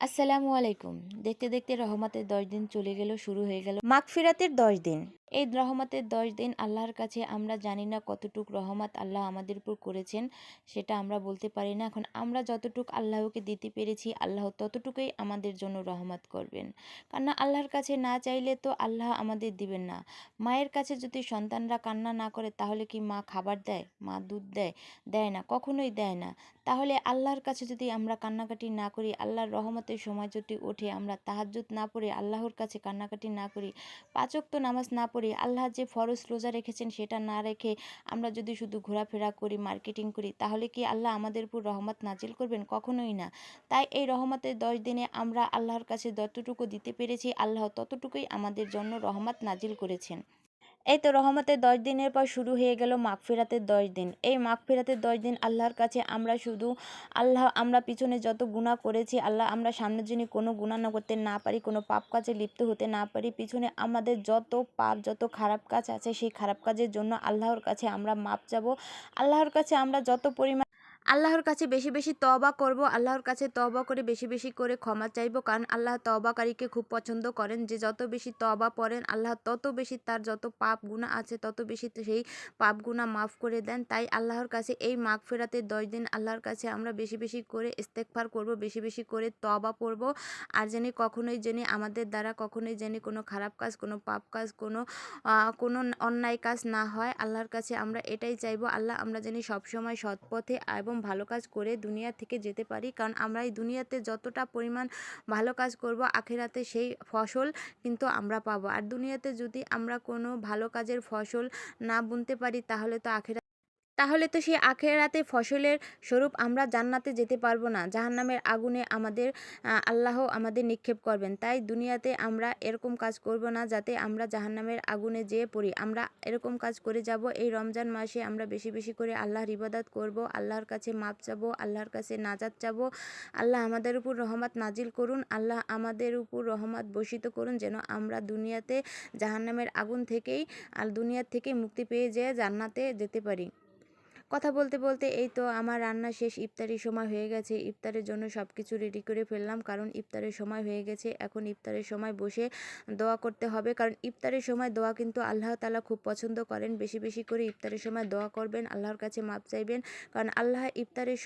আসসালামু আলাইকুম। দেখতে দেখতে রহমতের ১০ দিন চলে গেল, শুরু হয়ে গেল মাগফিরাতের ১০ দিন। এই রহমতের ১০ দিন আল্লাহর কাছে আমরা জানি না কতটুক রহমত আল্লাহ আমাদের উপর করেছেন, সেটা আমরা বলতে পারি না। এখন আমরা যতটুক আল্লাহকে দিতে পেরেছি, আল্লাহ ততটুকুই আমাদের জন্য রহমত করবেন। কেননা আল্লাহর কাছে না চাইলে তো আল্লাহ আমাদের দিবেন না। মায়ের কাছে যদি সন্তানরা কান্না না করে, তাহলে কি মা খাবার দেয়? মা দুধ দেয়? দেয় না, কখনোই দেয় না। তাহলে আল্লাহর কাছে যদি আমরা কান্নাকাটি না করি, আল্লাহর রহমতের সময় যদি ওঠে, আমরা তাহাজ্জুদ না পড়ে আল্লাহর কাছে কান্নাকাটি না করি, ৫ ওয়াক্ত নামাজ না পড়ি, আল্লাহ যে ফরজ রোজা রেখেছেন সেটা না রেখে আমরা যদি শুধু ঘোরাফেরা করি, মার্কেটিং করি, তাহলে কি আল্লাহ আমাদের উপর রহমত নাজিল করবেন? কখনোই না। তাই এই রহমতের ১০ দিনে আমরা আল্লাহর কাছে যতটুকু দিতে পেরেছি, আল্লাহ ততটুকুই আমাদের জন্য রহমত নাজিল করেছেন। এই তো রহমতের ১০ দিনের পর শুরু হয়ে গেল মাগফিরাতের ১০ দিন। এই মাগফিরাতের ১০ দিন আল্লাহর কাছে আমরা শুধু আমরা পিছনে যত গুনাহ করেছি, আল্লাহ আমরা সামনের দিনে কোনো গুনাহ না করতে না পারি, কোনো পাপ কাজে লিপ্ত হতে না পারি, পিছনে আমাদের যত পাপ, যত খারাপ কাজ আছে, সেই খারাপ কাজের জন্য আল্লাহর কাছে আমরা মাপ চাবো। আল্লাহর কাছে আমরা যত পরিমাণ আল্লাহর কাছে বেশি বেশি তওবা করব, আল্লাহর কাছে তওবা করে বেশি বেশি করে ক্ষমা চাইবো। কারণ আল্লাহ তওবাকারীকে খুব পছন্দ করেন। যে যত বেশি তওবা পড়েন, আল্লাহ তত বেশি তার যত পাপ গুনাহ আছে তত বেশি সেই পাপ গুনাহ মাফ করে দেন। তাই আল্লাহর কাছে এই মাগফিরাতের ১০ দিন আল্লাহর কাছে আমরা বেশি বেশি করে ইস্তেগফার করব, বেশি বেশি করে তওবা পড়ব। আর কখনোই আমাদের দ্বারা কখনোই কোনো খারাপ কাজ, কোনো পাপ কাজ, কোনো অন্যায় কাজ না হয়। আল্লাহর কাছে আমরা এটাই চাইবো, আল্লাহ আমরা যেন সবসময় সৎ পথে এবং ভালো কাজ করে দুনিয়া থেকে যেতে পারি। কারণ আমরা এই দুনিয়াতে যতটা পরিমাণ ভালো কাজ করব, আখিরাতে সেই ফসল কিন্তু আমরা পাবো। আর দুনিয়াতে যদি আমরা কোনো ভালো কাজের ফসল না বুনতে পারি, তাহলে তো সেই আখেরাতে ফসলের স্বরূপ আমরা জান্নাতে যেতে পারবো না। জাহান্নামের আগুনে আল্লাহ আমাদের নিক্ষেপ করবেন। তাই দুনিয়াতে আমরা এরকম কাজ করব না যাতে আমরা জাহান্নামের আগুনে যেয়ে পড়ি। আমরা এরকম কাজ করে যাব, এই রমজান মাসে আমরা বেশি বেশি করে আল্লাহর ইবাদত করব, আল্লাহর কাছে মাপ চাবো, আল্লাহর কাছে নাজাত চাবো। আল্লাহ আমাদের উপর রহমত নাজিল করুন, আল্লাহ আমাদের উপর রহমত বর্ষিত করুন, যেন আমরা দুনিয়াতে জাহান্নামের আগুন থেকেই দুনিয়ার থেকে মুক্তি পেয়ে যেয়ে জান্নাতে যেতে পারি। কথা বলতে বলতে এই তো আমার রান্না শেষ, ইফতারির সময় হয়ে গেছে। ইফতারের জন্য সব কিছু রেডি করে ফেললাম, কারণ ইফতারের সময় হয়ে গেছে। এখন ইফতারের সময় বসে দোয়া করতে হবে, কারণ ইফতারের সময় দোয়া কিন্তু আল্লাহ তাআলা খুব পছন্দ করেন। বেশি বেশি করে ইফতারের সময় দোয়া করবেন, আল্লাহর কাছে মাপ চাইবেন। কারণ আল্লাহ ইফতারের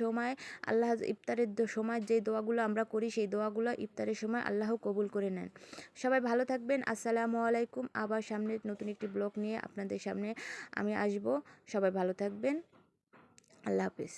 সময় যে দোয়াগুলো আমরা করি, সেই দোয়াগুলো ইফতারের সময় আল্লাহ কবুল করে নেন। সবাই ভালো থাকবেন। আসসালামু আলাইকুম। আবার সামনে নতুন একটি ব্লগ নিয়ে আপনাদের সামনে আমি আসব। সবাই ভালো থাকবেন। আল্লাহ হাফিজ।